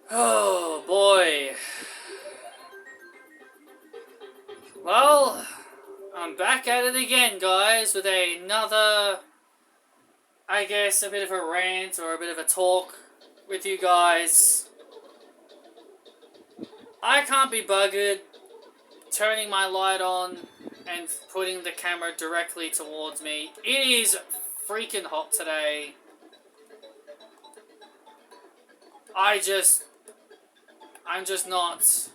Oh boy. Well, I'm back at it again, guys, with another, I guess, a bit of a rant or a bit of a talk with you guys. I can't be buggered turning my light on and putting the camera directly towards me. It is freaking hot today. I'm just not.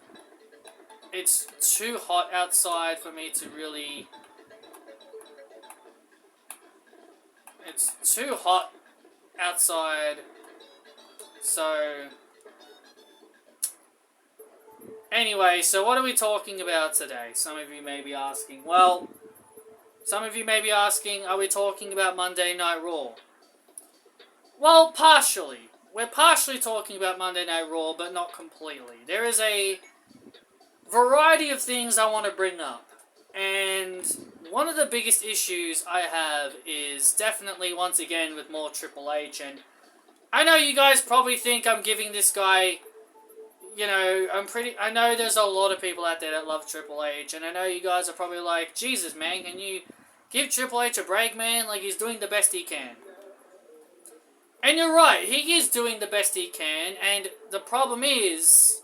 It's too hot outside for me to really. It's too hot outside, so. Anyway, so what are we talking about today? Some of you may be asking. Well, some of you may be asking, are we talking about Monday Night Raw? Well, partially. We're partially talking about Monday Night Raw, but not completely. There is a variety of things I want to bring up. And one of the biggest issues I have is definitely, once again, with more Triple H. And I know you guys probably think I'm giving this guy... I know there's a lot of people out there that love Triple H, and I know you guys are probably like, Jesus, man, can you give Triple H a break, man? Like, he's doing the best he can. And you're right, he is doing the best he can, and the problem is,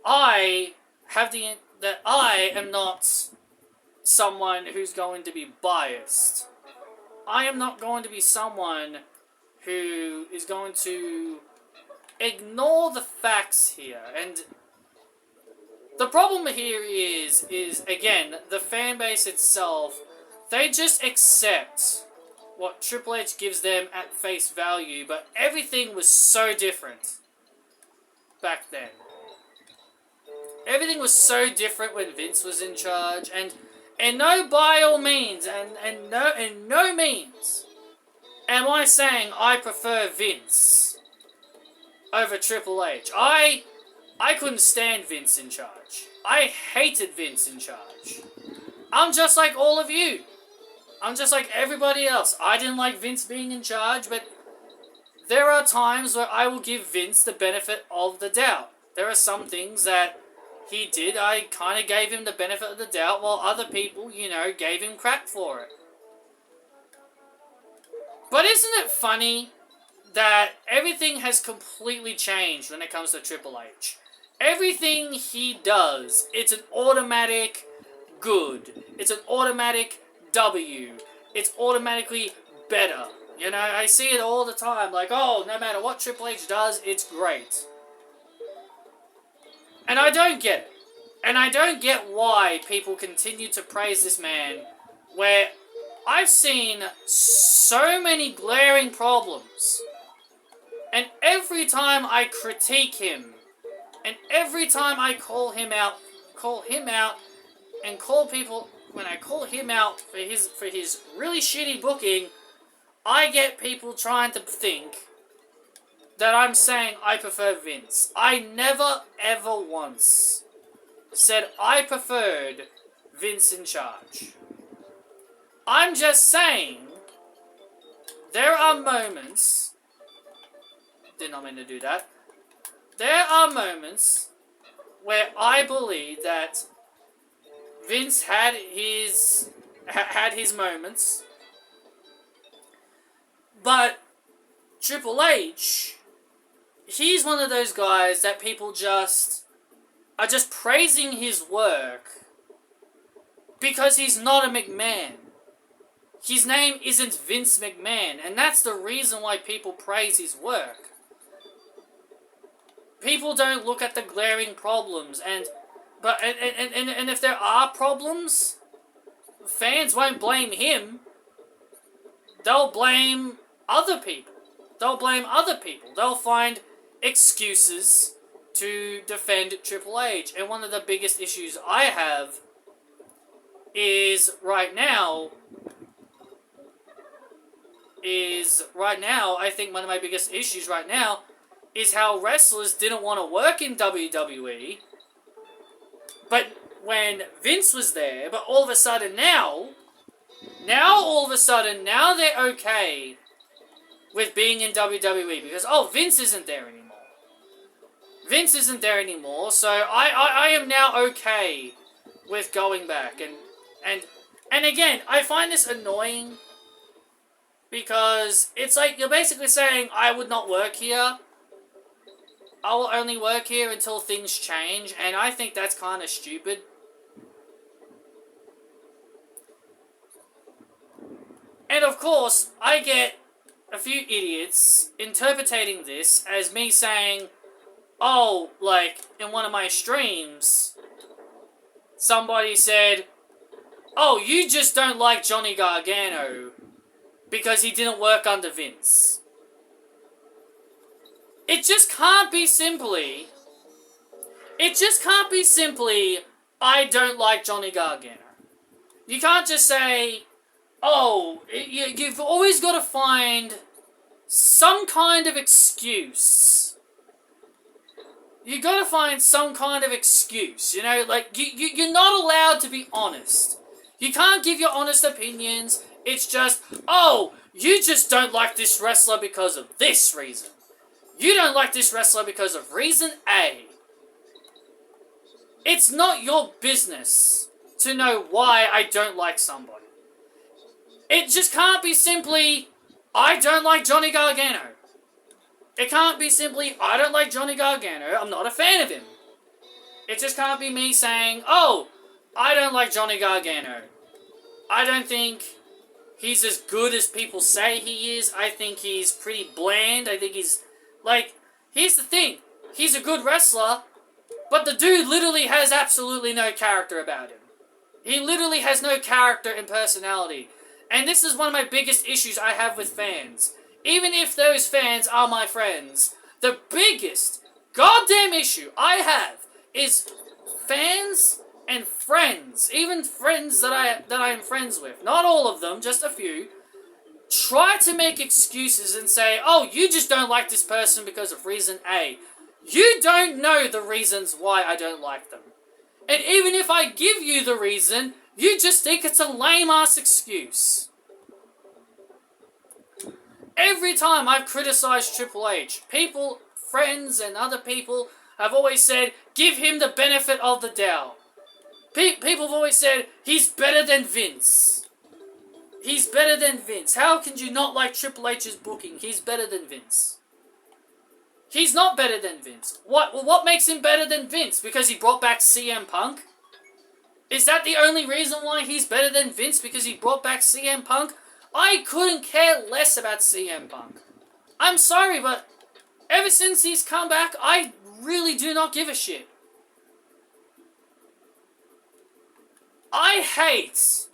I am not someone who's going to be biased. I am not going to be someone who is going to ignore the facts here. And the problem here is again, the fan base itself, they just accept what Triple H gives them at face value, but everything was so different back then. Everything was so different when Vince was in charge, and no, by all means, and no means am I saying I prefer Vince over Triple H. I couldn't stand Vince in charge. I hated Vince in charge. I'm just like all of you. I'm just like everybody else. I didn't like Vince being in charge, but there are times where I will give Vince the benefit of the doubt. There are some things that he did, I kind of gave him the benefit of the doubt, while other people, gave him crap for it. But isn't it funny that everything has completely changed when it comes to Triple H? Everything he does, it's an automatic good. It's an automatic W. It's automatically better. I see it all the time. Like, oh, no matter what Triple H does, it's great. And I don't get it. And I don't get why people continue to praise this man, where I've seen so many glaring problems. And every time I critique him, and every time I call him out, and call people, when I call him out for his really shitty booking, I get people trying to think that I'm saying I prefer Vince. I never, ever once said I preferred Vince in charge. I'm just saying, there are moments, did not mean to do that, there are moments where I believe that Vince had his moments, but Triple H, he's one of those guys that people are just praising his work because he's not a McMahon. His name isn't Vince McMahon, and that's the reason why people praise his work. People don't look at the glaring problems, and if there are problems, fans won't blame him. They'll blame other people. They'll find excuses to defend Triple H. And one of the biggest issues I have is right now, I think one of my biggest issues right now is how wrestlers didn't want to work in WWE, but when Vince was there, but all of a sudden now they're okay with being in WWE because, oh, Vince isn't there anymore. Vince isn't there anymore, so I am now okay with going back. And again, I find this annoying because it's like you're basically saying, I would not work here. I will only work here until things change, and I think that's kind of stupid. And of course, I get a few idiots interpreting this as me saying, oh, like, in one of my streams, somebody said, oh, you just don't like Johnny Gargano because he didn't work under Vince. It just can't be simply, I don't like Johnny Gargano. You can't just say, oh, you've always got to find some kind of excuse. You gotta find some kind of excuse, you know, like, you're not allowed to be honest. You can't give your honest opinions, it's just, oh, you just don't like this wrestler because of this reason. You don't like this wrestler because of reason A. It's not your business to know why I don't like somebody. It just can't be simply, I don't like Johnny Gargano. It can't be simply, I don't like Johnny Gargano, I'm not a fan of him. It just can't be me saying, oh, I don't like Johnny Gargano. I don't think he's as good as people say he is. I think he's pretty bland. I think he's, like, here's the thing. He's a good wrestler, but the dude literally has absolutely no character about him. He literally has no character and personality. And this is one of my biggest issues I have with fans. Even if those fans are my friends, the biggest goddamn issue I have is fans and friends, even friends that I am friends with, not all of them, just a few, try to make excuses and say, oh, you just don't like this person because of reason A. You don't know the reasons why I don't like them. And even if I give you the reason, you just think it's a lame-ass excuse. Every time I've criticized Triple H, people, friends and other people have always said, give him the benefit of the doubt. People have always said, he's better than Vince. He's better than Vince. How can you not like Triple H's booking? He's better than Vince. He's not better than Vince. What makes him better than Vince? Because he brought back CM Punk? Is that the only reason why he's better than Vince? Because he brought back CM Punk? I couldn't care less about CM Punk. I'm sorry, but ever since he's come back, I really do not give a shit. I hate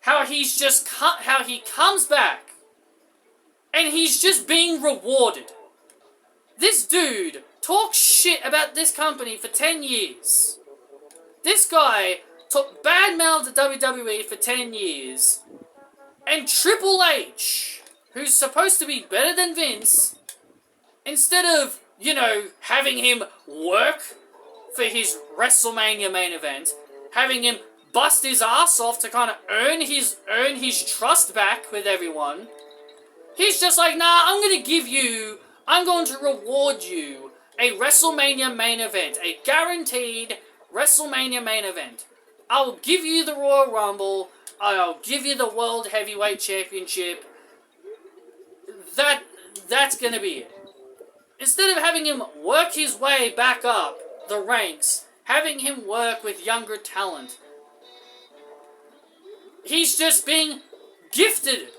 how how he comes back and he's just being rewarded. This dude talks shit about this company for 10 years. This guy bad-mouthed the WWE for 10 years. And Triple H, who's supposed to be better than Vince, instead of, you know, having him work for his WrestleMania main event, having him bust his ass off to kind of earn his trust back with everyone, he's just like, nah, I'm going to reward you a WrestleMania main event, a guaranteed WrestleMania main event. I will give you the Royal Rumble, I'll give you the World Heavyweight Championship. That's gonna be it. Instead of having him work his way back up the ranks, having him work with younger talent, he's just being gifted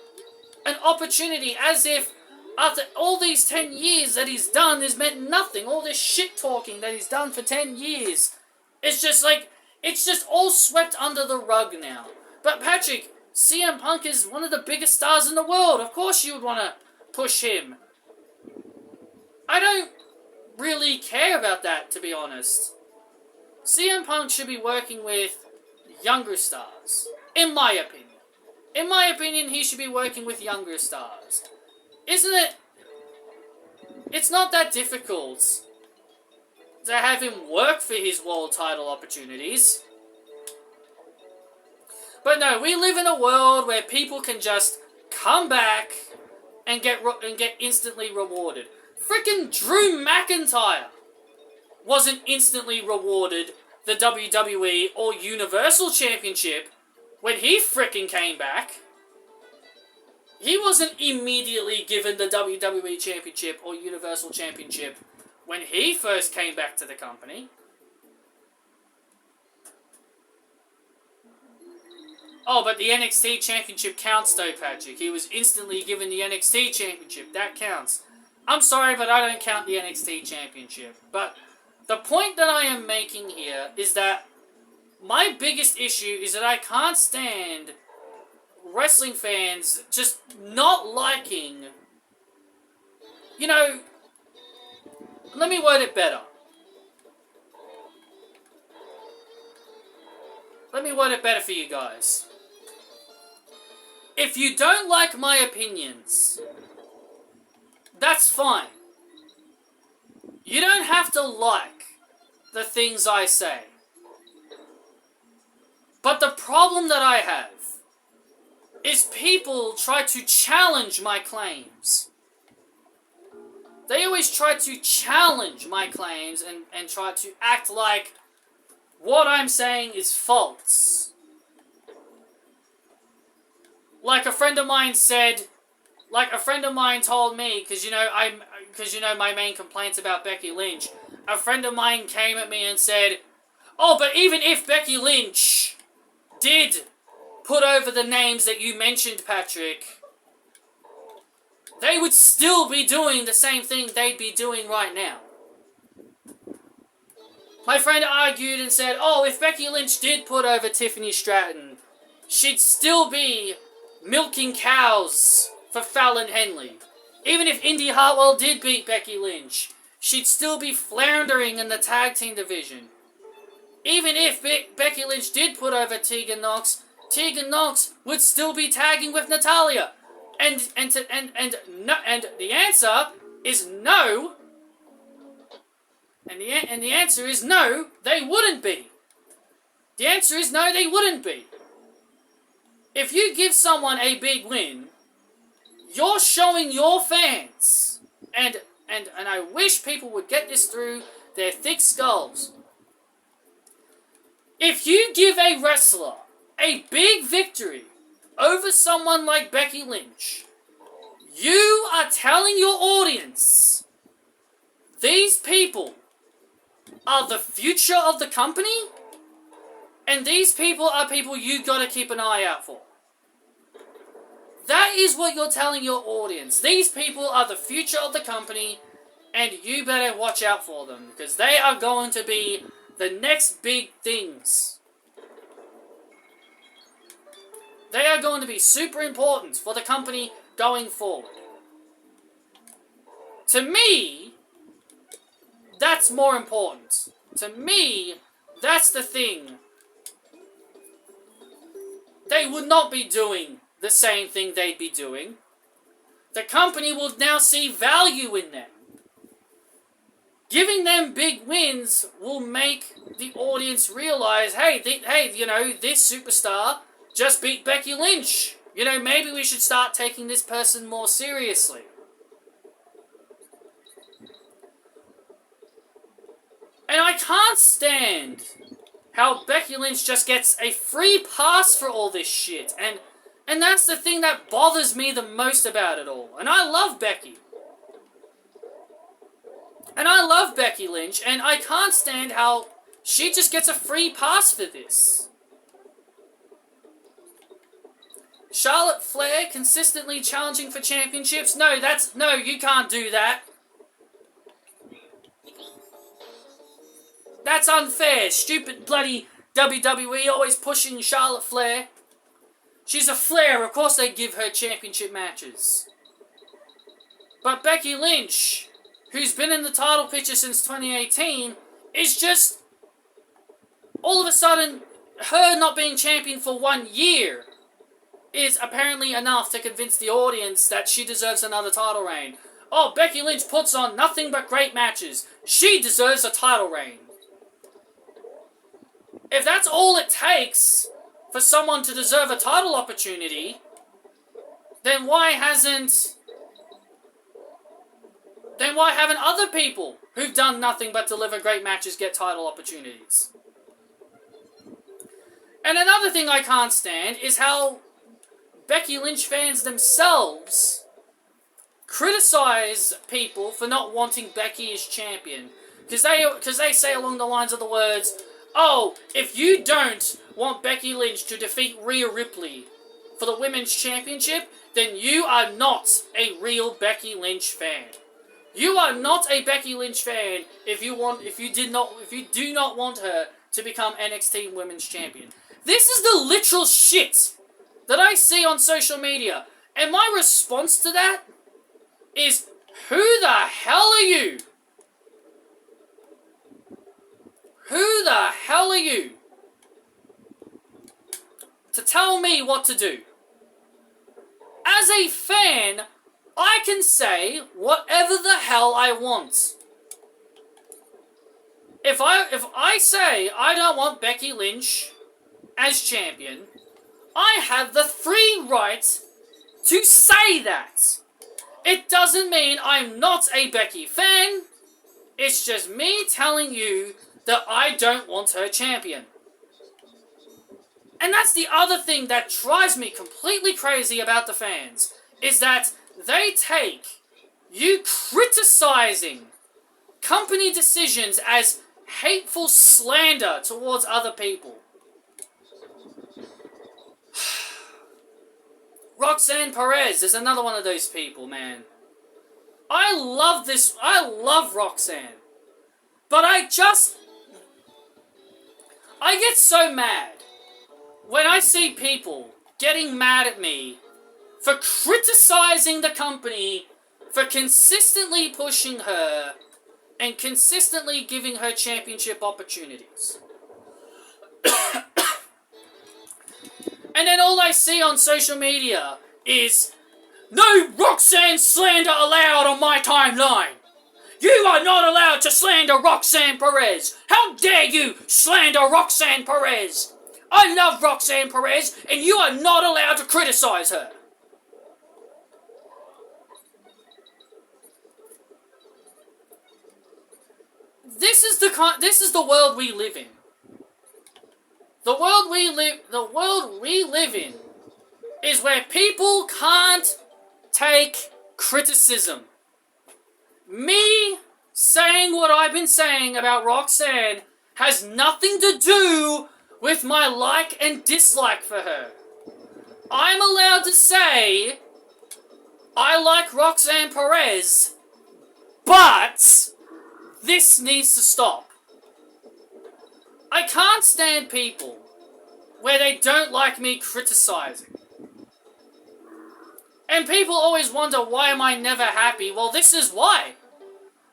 an opportunity as if after all these 10 years that he's done has meant nothing. All this shit talking that he's done for 10 years. It's just like, it's just all swept under the rug now. But Patrick, CM Punk is one of the biggest stars in the world. Of course you would want to push him. I don't really care about that, to be honest. CM Punk should be working with younger stars, in my opinion. In my opinion, he should be working with younger stars. Isn't it? It's not that difficult to have him work for his world title opportunities. But no, we live in a world where people can just come back and get instantly rewarded. Frickin' Drew McIntyre wasn't instantly rewarded the WWE or Universal Championship when he frickin' came back. He wasn't immediately given the WWE Championship or Universal Championship when he first came back to the company. Oh, but the NXT Championship counts though, Patrick. He was instantly given the NXT Championship. That counts. I'm sorry, but I don't count the NXT Championship. But the point that I am making here is that my biggest issue is that I can't stand wrestling fans just not liking... You know, let me word it better. Let me word it better for you guys. If you don't like my opinions, that's fine. You don't have to like the things I say. But the problem that I have is people try to challenge my claims. They always try to challenge my claims and try to act like what I'm saying is false. Like a friend of mine said, like a friend of mine told me, because you know my main complaints about Becky Lynch. A friend of mine came at me and said, "Oh, but even if Becky Lynch did put over the names that you mentioned, Patrick, they would still be doing the same thing they'd be doing right now." My friend argued and said, "Oh, if Becky Lynch did put over Tiffany Stratton, she'd still be milking cows for Fallon Henley. Even if Indy Hartwell did beat Becky Lynch, she'd still be floundering in the tag team division. Even if Becky Lynch did put over Tegan Nox would still be tagging with Natalya." And the answer is no. And the answer is no, they wouldn't be. The answer is no, they wouldn't be. If you give someone a big win, you're showing your fans, and I wish people would get this through their thick skulls. If you give a wrestler a big victory over someone like Becky Lynch, you are telling your audience, these people are the future of the company, and these people are people you gotta keep an eye out for. That is what you're telling your audience. These people are the future of the company, and you better watch out for them, because they are going to be the next big things. They are going to be super important for the company going forward. To me, that's more important. To me, that's the thing. They would not be doing the same thing they'd be doing. The company will now see value in them. Giving them big wins will make the audience realize, hey, this superstar just beat Becky Lynch. Maybe we should start taking this person more seriously. And I can't stand how Becky Lynch just gets a free pass for all this shit. And that's the thing that bothers me the most about it all. And I love Becky. And I love Becky Lynch, and I can't stand how she just gets a free pass for this. Charlotte Flair consistently challenging for championships? No, you can't do that. That's unfair. Stupid bloody WWE always pushing Charlotte Flair. She's a Flair, of course they give her championship matches. But Becky Lynch, who's been in the title picture since 2018, is just, all of a sudden, her not being champion for 1 year is apparently enough to convince the audience that she deserves another title reign. Oh, Becky Lynch puts on nothing but great matches. She deserves a title reign. If that's all it takes for someone to deserve a title opportunity, then why hasn't And why haven't other people who've done nothing but deliver great matches get title opportunities? And another thing I can't stand is how Becky Lynch fans themselves criticize people for not wanting Becky as champion. Because they say along the lines of the words, oh, if you don't want Becky Lynch to defeat Rhea Ripley for the Women's Championship, then you are not a real Becky Lynch fan. You are not a Becky Lynch fan if you do not want her to become NXT Women's Champion. This is the literal shit that I see on social media. And my response to that is, who the hell are you? Who the hell are you to tell me what to do? As a fan, I can say whatever the hell I want. If I say I don't want Becky Lynch as champion, I have the free right to say that. It doesn't mean I'm not a Becky fan. It's just me telling you that I don't want her champion. And that's the other thing that drives me completely crazy about the fans, is that they take you criticizing company decisions as hateful slander towards other people. Roxanne Perez is another one of those people, man. I love Roxanne. But I get so mad when I see people getting mad at me for criticizing the company for consistently pushing her and consistently giving her championship opportunities. And then all I see on social media is, no Roxanne slander allowed on my timeline. You are not allowed to slander Roxanne Perez. How dare you slander Roxanne Perez? I love Roxanne Perez, and you are not allowed to criticize her. This is the world we live in. The world we live in is where people can't take criticism. Me saying what I've been saying about Roxanne has nothing to do with my like and dislike for her. I'm allowed to say I like Roxanne Perez, but this needs to stop. I can't stand people where they don't like me criticizing. And people always wonder, why am I never happy? Well, this is why.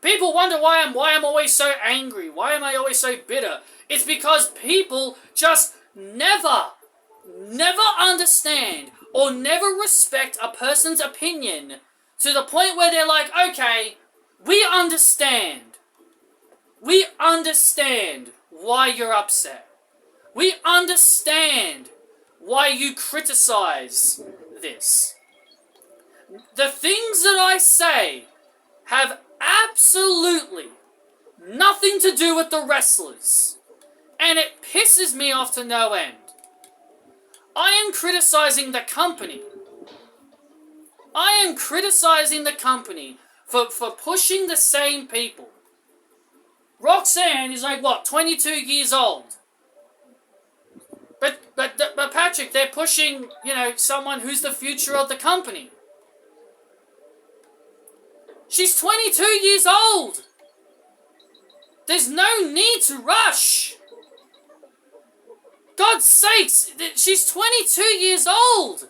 People wonder why I'm always so angry. Why am I always so bitter? It's because people just never understand or never respect a person's opinion to the point where they're like, okay, we understand. We understand why you're upset. We understand why you criticize this. The things that I say have absolutely nothing to do with the wrestlers. And it pisses me off to no end. I am criticizing the company. I am criticizing the company for pushing the same people. Roxanne is like, what, 22 years old? But Patrick, they're pushing, someone who's the future of the company. She's 22 years old! There's no need to rush! God's sakes, she's 22 years old!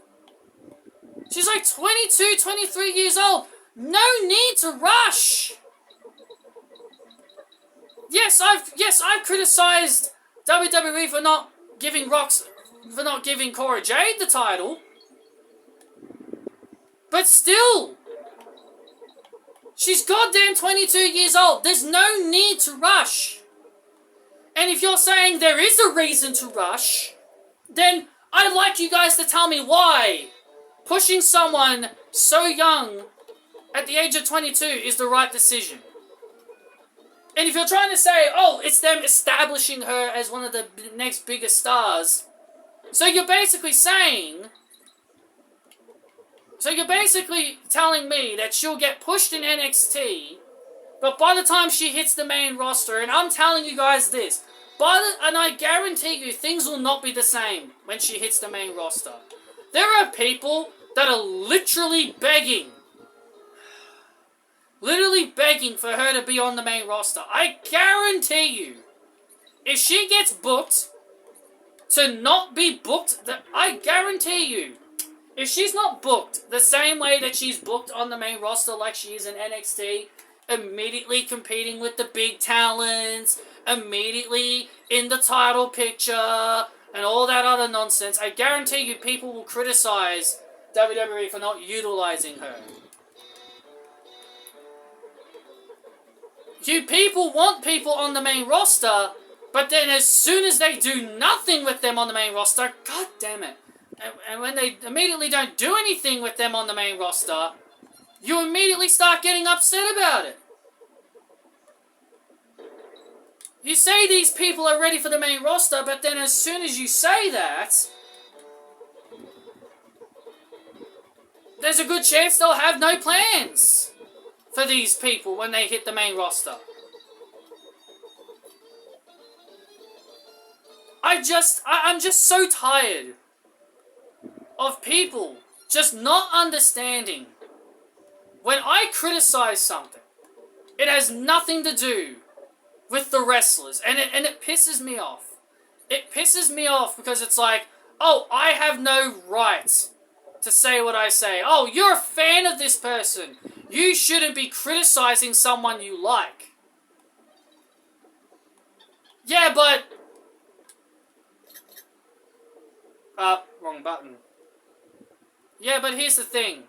She's like 22, 23 years old! No need to rush! Yes, I've criticized WWE for not giving Cora Jade the title. But still, she's goddamn 22 years old. There's no need to rush. And if you're saying there is a reason to rush, then I'd like you guys to tell me why pushing someone so young at the age of 22 is the right decision. And if you're trying to say, oh, it's them establishing her as one of the next biggest stars, so you're basically telling me that she'll get pushed in NXT, but by the time she hits the main roster, and I'm telling you guys this, and I guarantee you things will not be the same when she hits the main roster. There are people that are literally begging for her to be on the main roster. I guarantee you, if she gets booked to not be booked, I guarantee you, if she's not booked the same way that she's booked on the main roster like she is in NXT, immediately competing with the big talents, immediately in the title picture, and all that other nonsense, I guarantee you people will criticize WWE for not utilizing her. You people want people on the main roster, but then as soon as they do nothing with them on the main roster, god damn it, and when they immediately don't do anything with them on the main roster, you immediately start getting upset about it. You say these people are ready for the main roster, but then as soon as you say that, there's a good chance they'll have no plans for these people when they hit the main roster. I'm just so tired of people just not understanding. When I criticize something, it has nothing to do with the wrestlers, and it pisses me off. It pisses me off because it's like, oh, I have no right to say what I say. Oh, you're a fan of this person. You shouldn't be criticizing someone you like. Yeah, but... wrong button. Yeah, but here's the thing.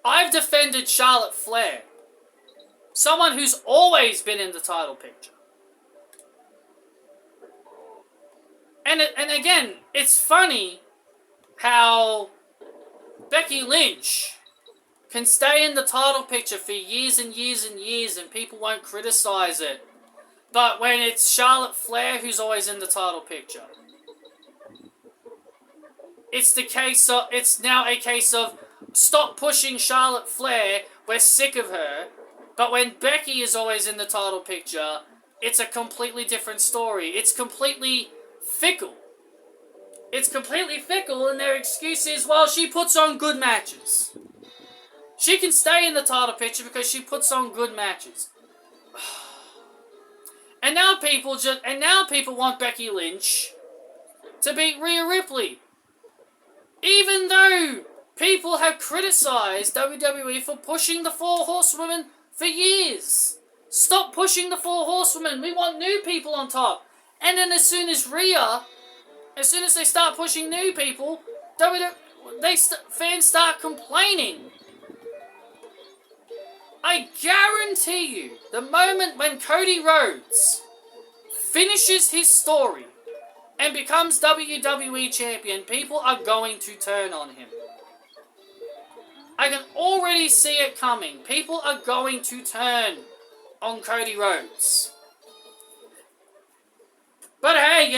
I've defended Charlotte Flair. Someone who's always been in the title picture. And again, it's funny how Becky Lynch can stay in the title picture for years and years and years and people won't criticize it. But when it's Charlotte Flair who's always in the title picture, it's now a case of stop pushing Charlotte Flair, we're sick of her. But when Becky is always in the title picture, it's a completely different story. It's completely fickle. And their excuse is, well, she puts on good matches. She can stay in the title picture because she puts on good matches. And now people want Becky Lynch to beat Rhea Ripley. Even though people have criticized WWE for pushing the Four Horsewomen for years. Stop pushing the Four Horsewomen. We want new people on top. And then as soon as they start pushing new people, fans start complaining. I guarantee you, the moment when Cody Rhodes finishes his story and becomes WWE champion, people are going to turn on him. I can already see it coming. People are going to turn on Cody Rhodes. But hey,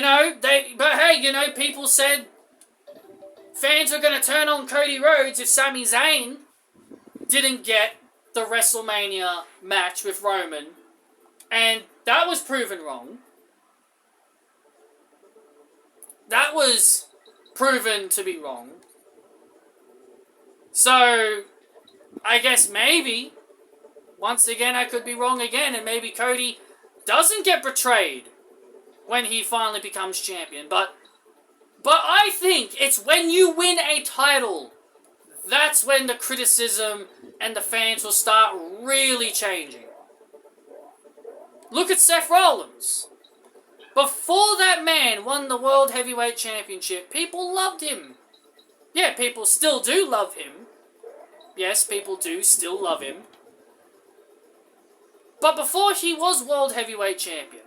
people said fans are going to turn on Cody Rhodes if Sami Zayn didn't get the WrestleMania match with Roman. And that was proven wrong. That was proven to be wrong. So, I guess maybe, once again I could be wrong again, and maybe Cody doesn't get betrayed when he finally becomes champion. But I think it's when you win a title, that's when the criticism and the fans will start really changing. Look at Seth Rollins. Before that man won the World Heavyweight Championship, people loved him. Yeah, people still do love him. Yes, people do still love him. But before he was World Heavyweight Champion,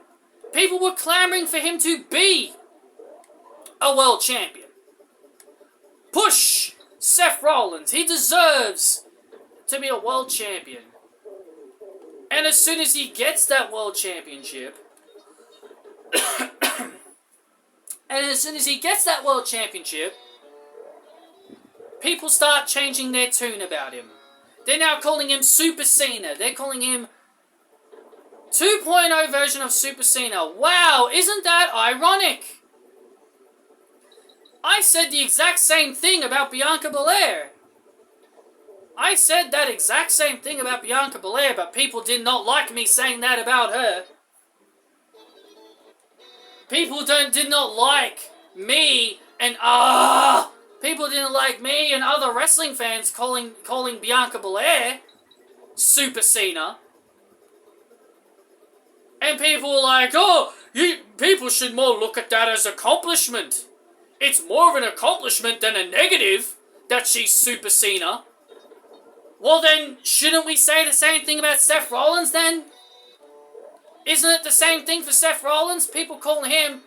people were clamoring for him to be a World Champion. Push Seth Rollins, he deserves to be a world champion. And as soon as he gets that world championship, people start changing their tune about him. They're now calling him Super Cena. They're calling him 2.0 version of Super Cena. Wow, isn't that ironic? I said the exact same thing about Bianca Belair. I said that exact same thing about Bianca Belair, but people did not like me saying that about her. People did not like me and people didn't like me and other wrestling fans calling Bianca Belair Super Cena. And people were like, people should more look at that as accomplishment. It's more of an accomplishment than a negative that she's Super Cena. Well then, shouldn't we say the same thing about Seth Rollins then? Isn't it the same thing for Seth Rollins? People call him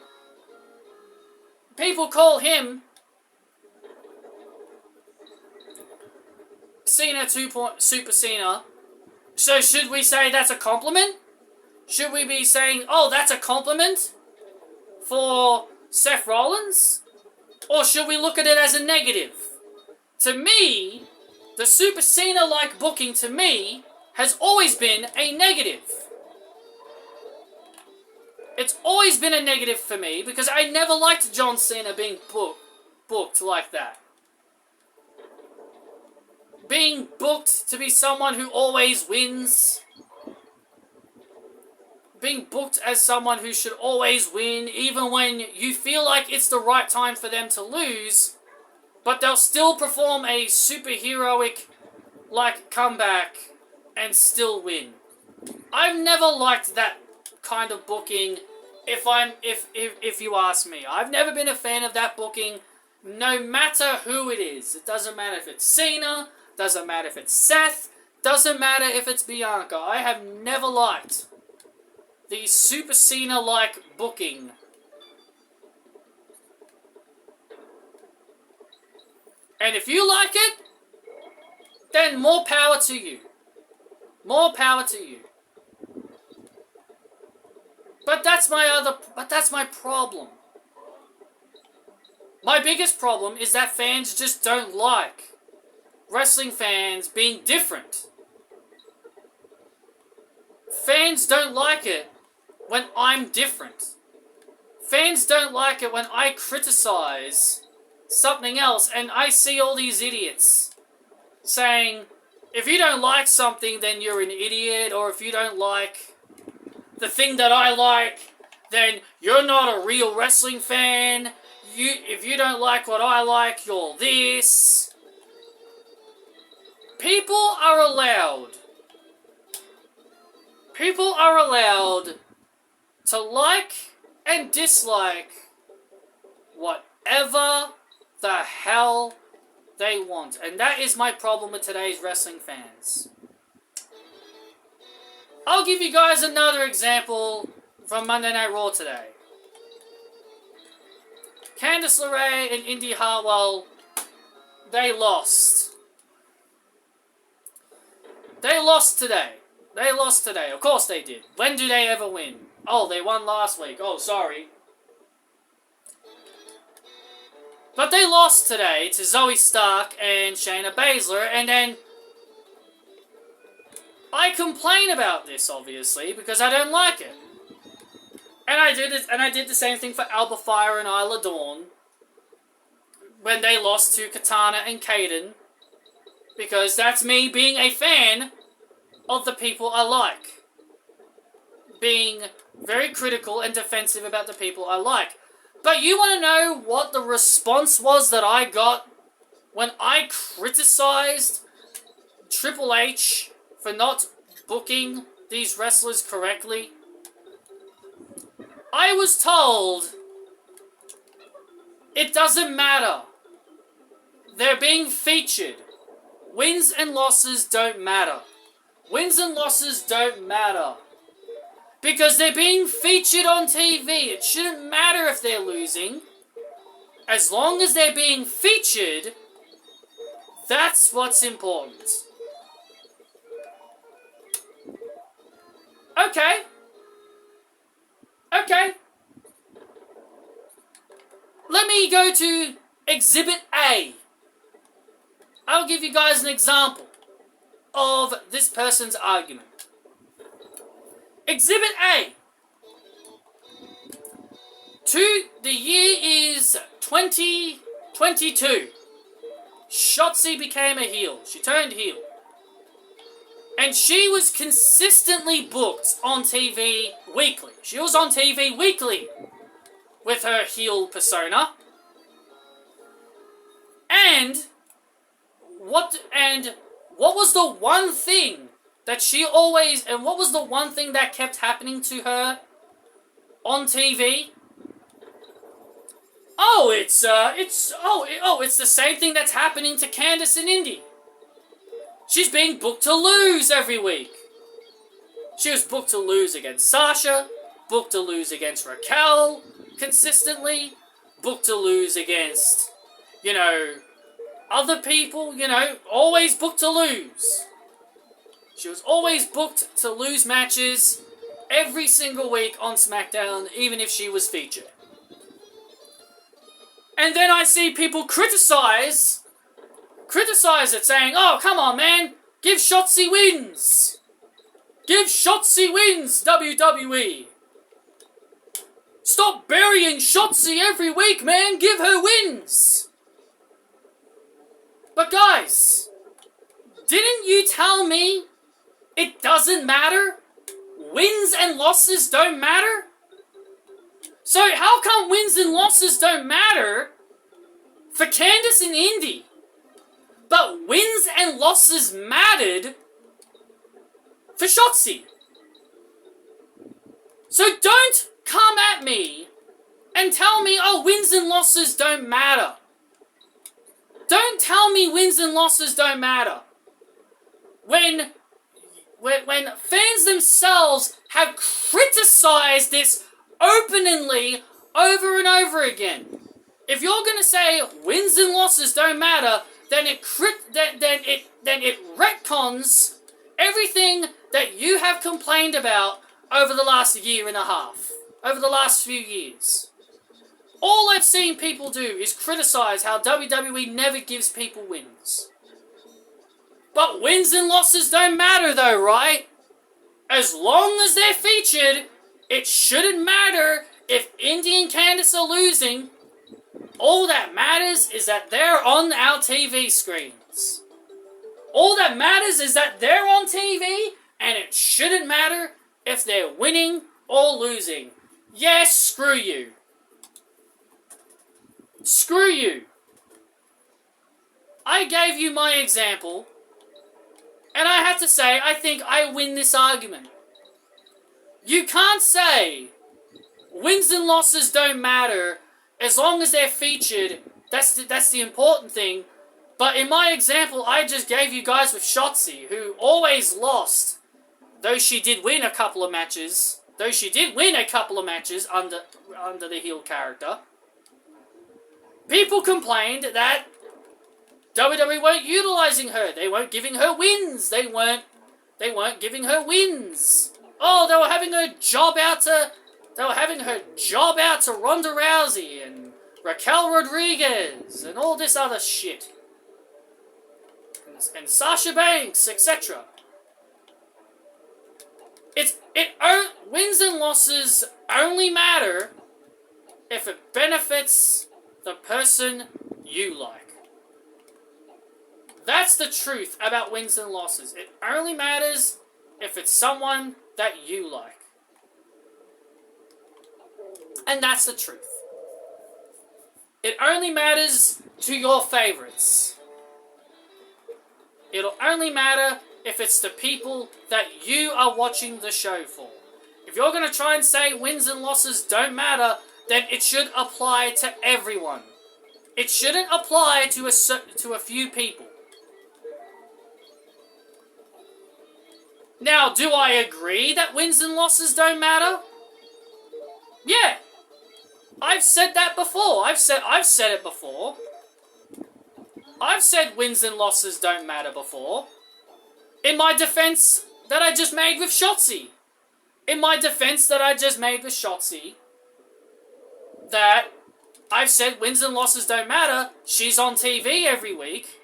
Cena 2. Super Cena. So should we say that's a compliment? Should we be saying, oh, that's a compliment for Seth Rollins? Or should we look at it as a negative? To me, the Super Cena-like booking to me has always been a negative. It's always been a negative for me because I never liked John Cena being booked like that. Being booked to be someone who always wins. Being booked as someone who should always win, even when you feel like it's the right time for them to lose, but they'll still perform a superheroic comeback and still win. I've never liked that kind of booking. If you ask me, I've never been a fan of that booking. No matter who it is, it doesn't matter if it's Cena, doesn't matter if it's Seth, doesn't matter if it's Bianca. I have never liked the Super Cena-like booking. And if you like it, then more power to you. More power to you. But that's my problem. My biggest problem is that fans just don't like wrestling fans being different. Fans don't like it when I'm different. Fans don't like it when I criticize something else and I see all these idiots saying, if you don't like something, then you're an idiot, or if you don't like the thing that I like, then you're not a real wrestling fan. If you don't like what I like, you're this. People are allowed to like and dislike whatever the hell they want. And that is my problem with today's wrestling fans. I'll give you guys another example from Monday Night Raw today. Candice LeRae and Indy Hartwell, they lost. They lost today. Of course they did. When do they ever win? Oh, they won last week. Oh, sorry. But they lost today to Zoe Stark and Shayna Baszler, and then I complain about this, obviously, because I don't like it. And I did the same thing for Alba Fire and Isla Dawn when they lost to Katana and Kaden, because that's me being a fan of the people I like. Being very critical and defensive about the people I like. But you want to know what the response was that I got when I criticized Triple H for not booking these wrestlers correctly? I was told it doesn't matter. They're being featured. Wins and losses don't matter. Wins and losses don't matter. Because they're being featured on TV. It shouldn't matter if they're losing. As long as they're being featured, That's what's important. Okay. Okay. Let me go to Exhibit A. I'll give you guys an example of this person's argument. Exhibit A. The year is 2022. Shotzi became a heel. She turned heel. And she was consistently booked on TV weekly. She was on TV weekly with her heel persona. And what was the one thing that she always, and what was the one thing that kept happening to her on TV? It's the same thing that's happening to Candice and Indi. She's being booked to lose every week. She was booked to lose against Sasha, booked to lose against Raquel consistently, booked to lose against, other people, always booked to lose. She was always booked to lose matches every single week on SmackDown, even if she was featured. And then I see people criticize it, saying, oh, come on, man, give Shotzi wins. Give Shotzi wins, WWE. Stop burying Shotzi every week, man, give her wins. But guys, didn't you tell me it doesn't matter? Wins and losses don't matter? So how come wins and losses don't matter for Candice and Indi, but wins and losses mattered for Shotzi? So don't come at me and tell me, oh, wins and losses don't matter. Don't tell me wins and losses don't matter. When fans themselves have criticized this openly over and over again. If you're going to say wins and losses don't matter, then it retcons everything that you have complained about over the last year and a half, over the last few years. All I've seen people do is criticize how WWE never gives people wins. But wins and losses don't matter though, right? As long as they're featured, it shouldn't matter if Indi and Candice are losing. All that matters is that they're on our TV screens. All that matters is that they're on TV, and it shouldn't matter if they're winning or losing. Yes, screw you. Screw you. I gave you my example, and I have to say, I think I win this argument. You can't say wins and losses don't matter as long as they're featured. That's the important thing. But in my example, I just gave you guys with Shotzi, who always lost, though she did win a couple of matches. Under the heel character. People complained that WWE weren't utilizing her. They weren't giving her wins. They weren't giving her wins. Oh, they were having her job out to Ronda Rousey and Raquel Rodriguez and all this other shit. And Sasha Banks, etc. Wins and losses only matter if it benefits the person you like. That's the truth about wins and losses. It only matters if it's someone that you like. And that's the truth. It only matters to your favorites. It'll only matter if it's the people that you are watching the show for. If you're going to try and say wins and losses don't matter, then it should apply to everyone. It shouldn't apply to a few people. Now, do I agree that wins and losses don't matter? Yeah. I've said that before. I've said it before. I've said wins and losses don't matter before. In my defense that I just made with Shotzi. That I've said wins and losses don't matter. She's on TV every week.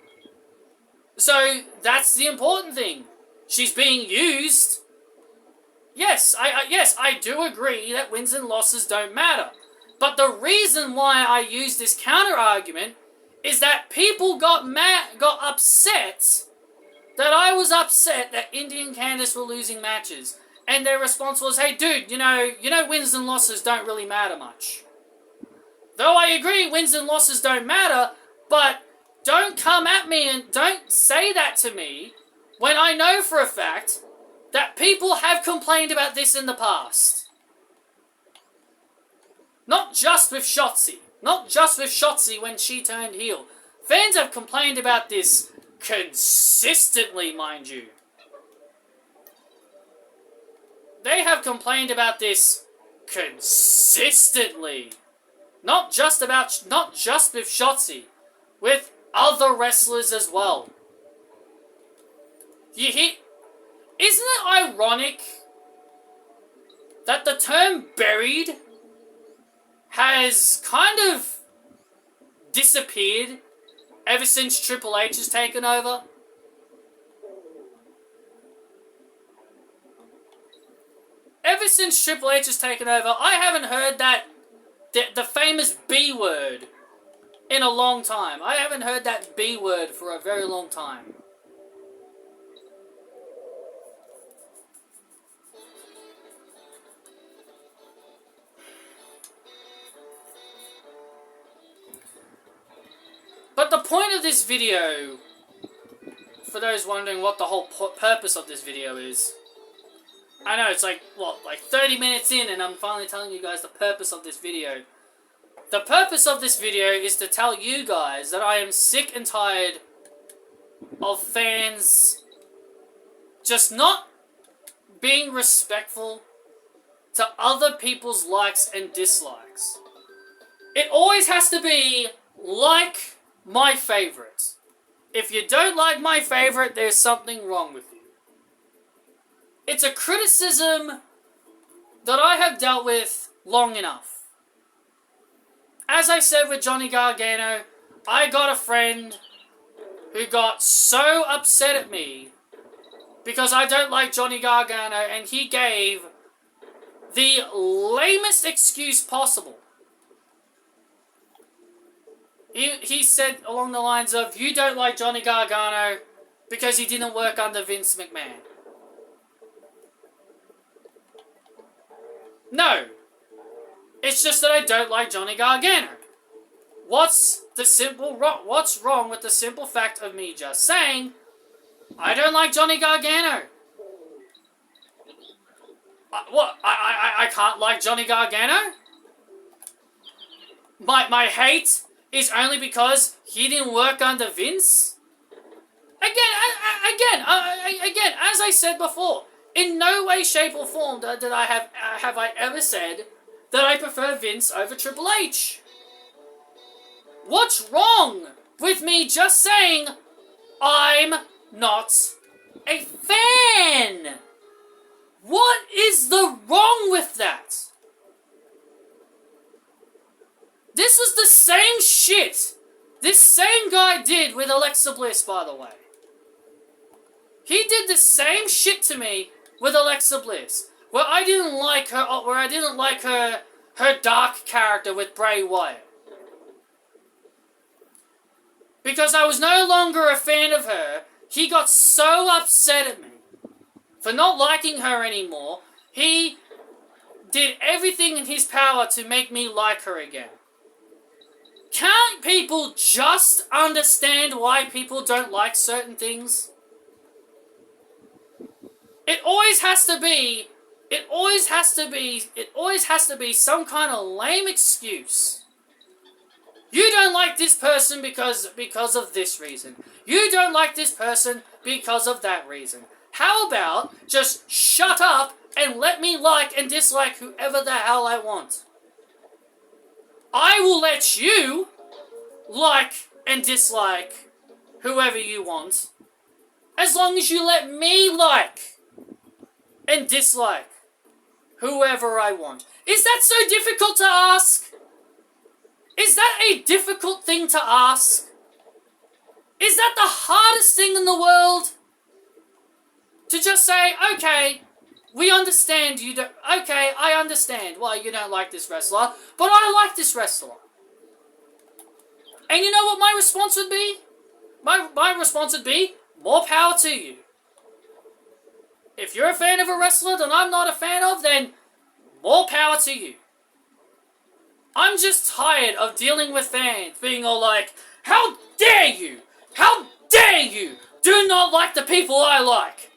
So that's the important thing. She's being used. Yes, I do agree that wins and losses don't matter. But the reason why I use this counter-argument is that people got upset that I was upset that Indy and Candice were losing matches. And their response was, hey dude, you know wins and losses don't really matter much. Though I agree wins and losses don't matter, but don't come at me and don't say that to me when I know for a fact that people have complained about this in the past. Not just with Shotzi. Not just with Shotzi when she turned heel. Fans have complained about this consistently, mind you. They have complained about this consistently. Not just with Shotzi. With other wrestlers as well. Isn't it ironic that the term buried has kind of disappeared ever since Triple H has taken over? Ever since Triple H has taken over, I haven't heard the famous B word in a long time. I haven't heard that B word for a very long time. But the point of this video, for those wondering what the whole purpose of this video is, I know it's like 30 minutes in and I'm finally telling you guys the purpose of this video. The purpose of this video is to tell you guys that I am sick and tired of fans just not being respectful to other people's likes and dislikes. It always has to be like my favorite. If you don't like my favorite, there's something wrong with you. It's a criticism that I have dealt with long enough. As I said with Johnny Gargano, I got a friend who got so upset at me because I don't like Johnny Gargano, and he gave the lamest excuse possible. He said along the lines of, you don't like Johnny Gargano because he didn't work under Vince McMahon. No. It's just that I don't like Johnny Gargano. What's wrong with the simple fact of me just saying, I don't like Johnny Gargano? I can't like Johnny Gargano? My hate is only because he didn't work under Vince? Again, as I said before, in no way, shape, or form have I ever said that I prefer Vince over Triple H. What's wrong with me just saying I'm not a fan? What is the wrong with that? This was the same shit this same guy did with Alexa Bliss, by the way. He did the same shit to me with Alexa Bliss, where I didn't like her dark character with Bray Wyatt. Because I was no longer a fan of her, he got so upset at me for not liking her anymore, he did everything in his power to make me like her again. Can't people just understand why people don't like certain things? It always has to be some kind of lame excuse. You don't like this person because of this reason. You don't like this person because of that reason. How about just shut up and let me like and dislike whoever the hell I want? I will let you like and dislike whoever you want, as long as you let me like and dislike whoever I want. Is that so difficult to ask? Is that a difficult thing to ask? Is that the hardest thing in the world? To just say, okay, we understand you don't... Okay, I understand why you don't like this wrestler, but I like this wrestler. And you know what my response would be? My response would be, more power to you. If you're a fan of a wrestler that I'm not a fan of, then more power to you. I'm just tired of dealing with fans being all like, how dare you? How dare you do not like the people I like?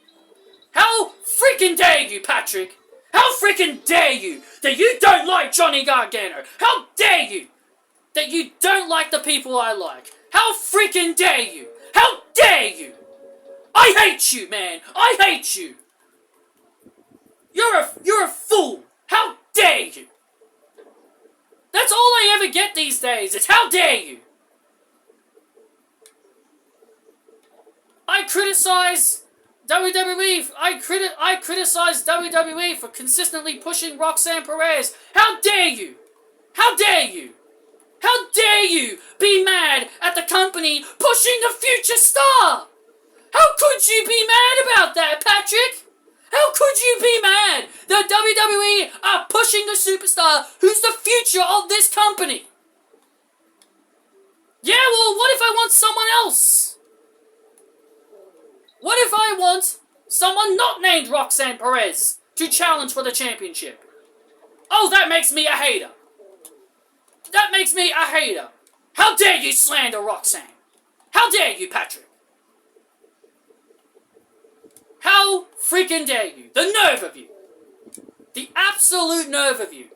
How freaking dare you, Patrick? How freaking dare you that you don't like Johnny Gargano? How dare you that you don't like the people I like? How freaking dare you? How dare you? I hate you, man. I hate you. You're a fool. How dare you? That's all I ever get these days. It's how dare you? I criticize WWE. I criticize WWE for consistently pushing Roxanne Perez. How dare you? How dare you? How dare you be mad at the company pushing the future star? How could you be mad about that, Patrick? How could you be mad that WWE are pushing a superstar who's the future of this company? Yeah, well, what if I want someone else? What if I want someone not named Roxanne Perez to challenge for the championship? Oh, that makes me a hater. That makes me a hater. How dare you slander Roxanne? How dare you, Patrick? How freaking dare you? The nerve of you. The absolute nerve of you.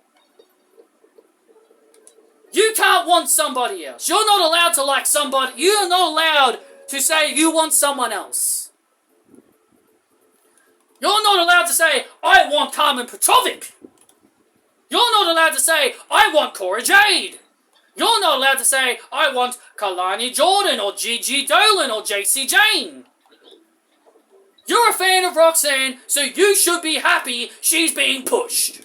You can't want somebody else. You're not allowed to like somebody. You're not allowed to say you want someone else. You're not allowed to say, I want Carmen Petrovic. You're not allowed to say, I want Cora Jade. You're not allowed to say, I want Kalani Jordan or Gigi Dolan or JC Jane. You're a fan of Roxanne, so you should be happy she's being pushed.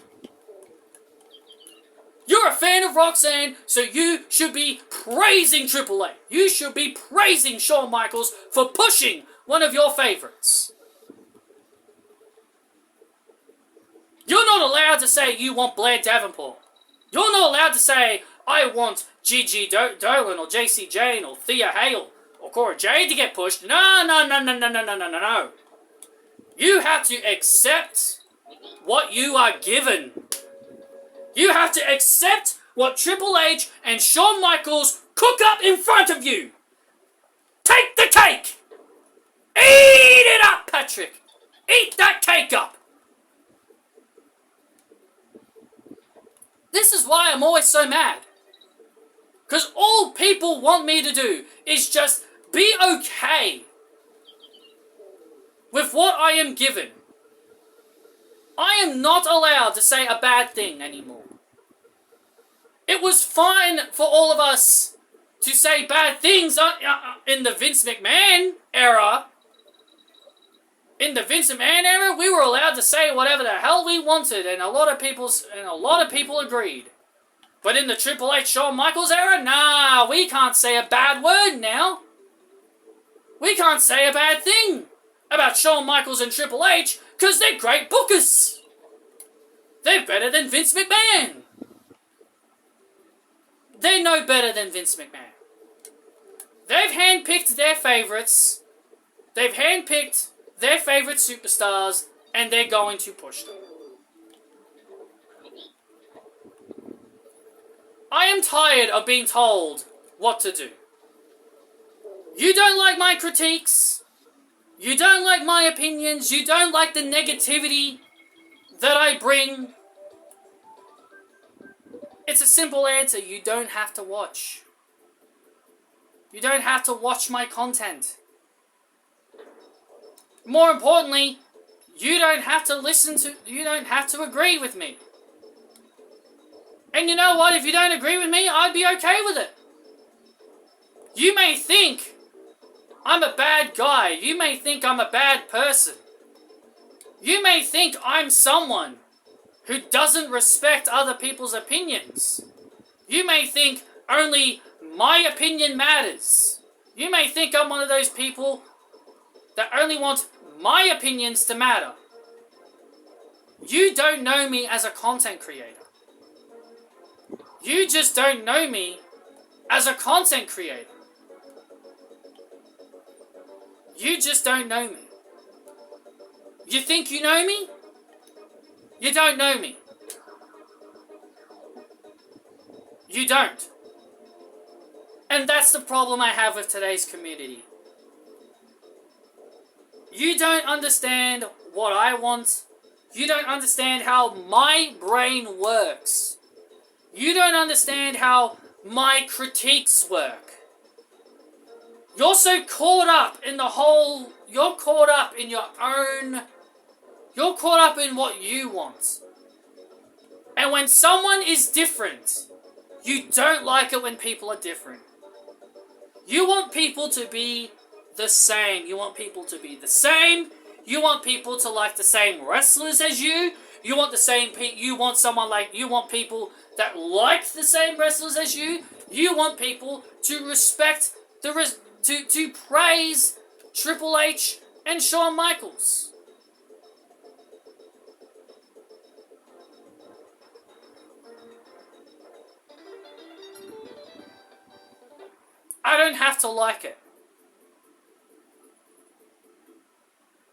You're a fan of Roxanne, so you should be praising Triple H. You should be praising Shawn Michaels for pushing one of your favorites. You're not allowed to say you want Blair Davenport. You're not allowed to say, I want Gigi Dolan or JC Jane or Thea Hale or Cora Jade to get pushed. No. You have to accept what you are given. You have to accept what Triple H and Shawn Michaels cook up in front of you. Take the cake. Eat it up, Patrick. Eat that cake up. This is why I'm always so mad. Because all people want me to do is just be okay with what I am given. I am not allowed to say a bad thing anymore. It was fine for all of us to say bad things in the Vince McMahon era. In the Vince McMahon era, we were allowed to say whatever the hell we wanted, and a lot of people agreed. But in the Triple H Shawn Michaels era, nah, we can't say a bad word now. We can't say a bad thing about Shawn Michaels and Triple H, because they're great bookers. They're better than Vince McMahon. They're no better than Vince McMahon. They've handpicked their favorites. They've handpicked their favorite superstars, and they're going to push them. I am tired of being told what to do. You don't like my critiques. You don't like my opinions. You don't like the negativity that I bring. It's a simple answer. You don't have to watch. You don't have to watch my content. More importantly, you don't have to agree with me. And you know what? If you don't agree with me, I'd be okay with it. You may think I'm a bad guy. You may think I'm a bad person. You may think I'm someone who doesn't respect other people's opinions. You may think only my opinion matters. You may think I'm one of those people that only want my opinions to matter. You don't know me as a content creator. You just don't know me as a content creator. You just don't know me. You think you know me? You don't know me. You don't. And that's the problem I have with today's community. You don't understand what I want. You don't understand how my brain works. You don't understand how my critiques work. You're so caught up in the whole... You're caught up in your own... You're caught up in what you want. And when someone is different, you don't like it when people are different. You want people to be the same. You want people to be the same. You want people to like the same wrestlers as you. You want the same you want someone like you want people that like the same wrestlers as you. You want people to respect to praise Triple H and Shawn Michaels. I don't have to like it.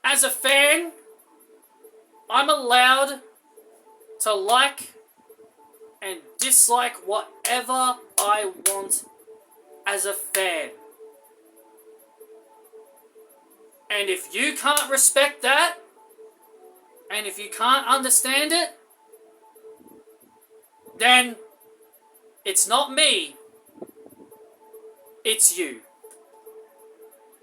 As a fan, I'm allowed to like and dislike whatever I want as a fan. And if you can't respect that, and if you can't understand it, then it's not me, it's you.